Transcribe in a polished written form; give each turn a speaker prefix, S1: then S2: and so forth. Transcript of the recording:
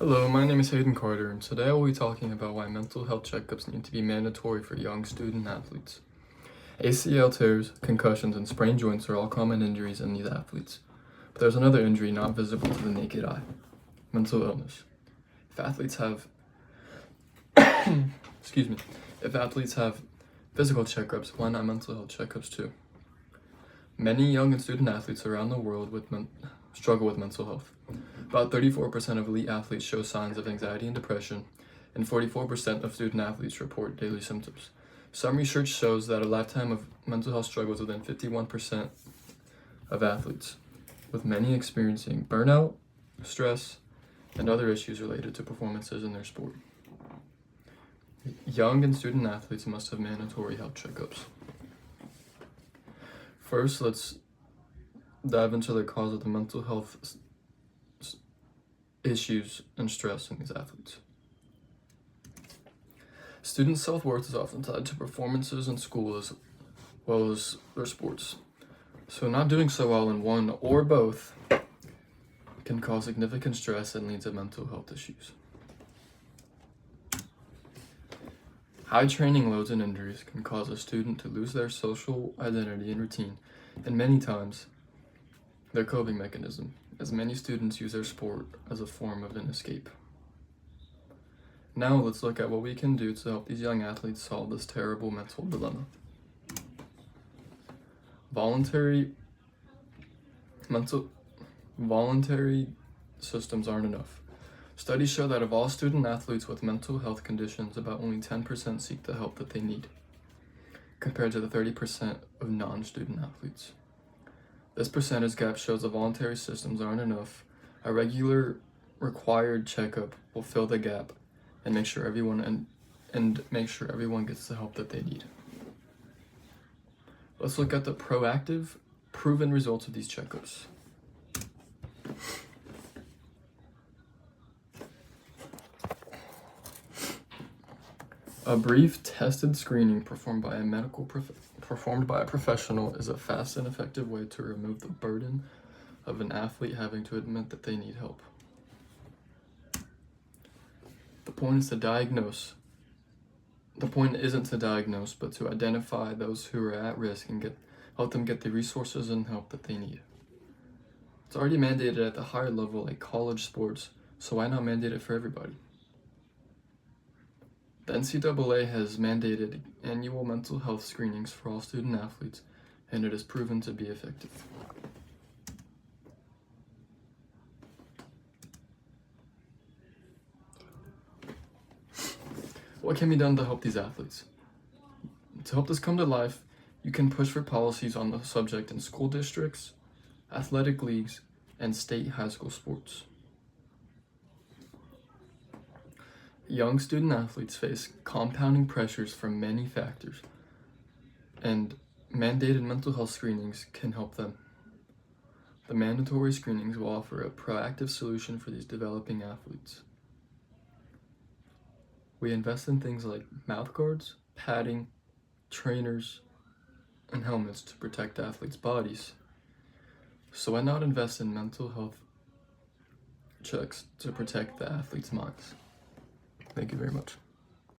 S1: Hello, my name is Hayden Carter, and today I will be talking about why mental health checkups need to be mandatory for young student athletes. ACL tears, concussions, and sprained joints are all common injuries in these athletes. But there's another injury not visible to the naked eye: mental illness. If athletes have if athletes have physical checkups, why not mental health checkups too? Many young and student athletes around the world struggle with mental health. About 34% of elite athletes show signs of anxiety and depression, and 44% of student athletes report daily symptoms. Some research shows that a lifetime of mental health struggles within 51% of athletes, with many experiencing burnout, stress, and other issues related to performances in their sport. Young and student athletes must have mandatory health checkups. First, let's dive into the cause of the mental health issues and stress in these athletes. Student self-worth is often tied to performances in school as well as their sports. So not doing so well in one or both can cause significant stress and lead to mental health issues. High training loads and injuries can cause a student to lose their social identity and routine, and many times their coping mechanism, as many students use their sport as a form of an escape. Now let's look at what we can do to help these young athletes solve this terrible mental dilemma. Voluntary systems aren't enough. Studies show that of all student athletes with mental health conditions, about only 10% seek the help that they need, compared to the 30% of non-student athletes. This percentage gap shows the voluntary systems aren't enough. A regular required checkup will fill the gap and make sure everyone gets the help that they need. Let's look at the proactive, proven results of these checkups. A brief tested screening performed by a professional is a fast and effective way to remove the burden of an athlete having to admit that they need help. The point isn't to diagnose, but to identify those who are at risk and help them get the resources and help that they need. It's already mandated at the higher level, like college sports, so why not mandate it for everybody? The NCAA has mandated annual mental health screenings for all student athletes, and it has proven to be effective. What can be done to help these athletes? To help this come to life, you can push for policies on the subject in school districts, athletic leagues, and state high school sports. Young student athletes face compounding pressures from many factors, and mandated mental health screenings can help them. The mandatory screenings will offer a proactive solution for these developing athletes. We invest in things like mouth guards, padding, trainers, and helmets to protect athletes' bodies. So why not invest in mental health checks to protect the athletes' minds? Thank you very much.